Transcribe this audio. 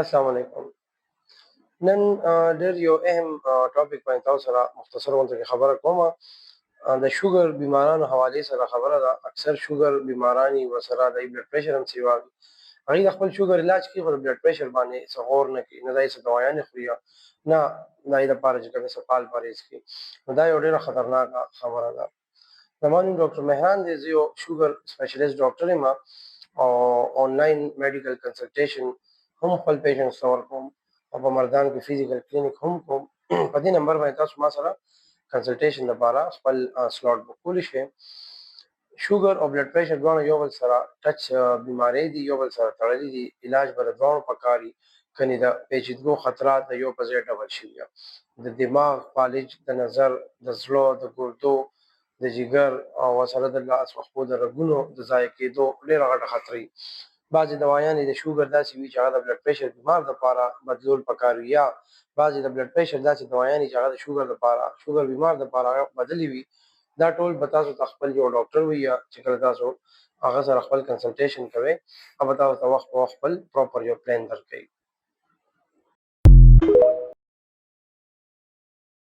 السلام علیکم. نن ډېر یو اهم ټاپک باندې تاسو سره مختصر غونډه کې خبره کوم. د شوګر بیمارانو حواله سره خبره ده. اکثر شوګر بیمارانی وسره د بلډ پریشر هم سیوا هغه د خپل شوګر علاج کوي، خو د بلډ پریشر باندې څغور نه کوي، نه دای څه دوايانې خوري نه دای د پاره چې کوم څه پال پرېز کوي. نو دا یو ډېره خطرناکه خبره ده. زما نوم ډاکټر مهران دی، زه یو شوګر سپیشلیست ډاکټر یم او آنلاین میډیکل کنسلټیشن هم خپل پیشنټس ته ورکوم او په مردان کې فزیکل کلینیک هم کوم. په دې نمبر باندې تاسو ما سره کنسلټیشن لپاره خپل سلاټ بک کولی شئ. شوګر او بلډ پریشر دواړه یو بل سره ټچ بیماری دي، یو بل سره تړلي دي. علاج به د دواړو پکاري، کنې د پیچیدګو خطرات د یو په ځای ډبل شوي د دماغ، فالج، د نظر، د زړه، د ګردو، د جگر او سره د لاس وښپو د رګونو د ضایع کېدو ډېره غټه خطرې. بعضې دوايانې د شوګر داسې وي چې هغه د بلډ پریشر بیمار دپاره بدلول پکار وي، یا بعضې د بلډ پریشر داسې دوايانې چې هغه د شوګر دپاره شوګر بیمار دپاره هغه بدلې وي. دا ټول به تاسو ته خپل یو ډاکټر وي، یا چې کله تاسو هغه سره خپل کنسلټیشن کوئ هغه به تاسو ته وخت په وخت خپل پراپر یو پلان درکوي.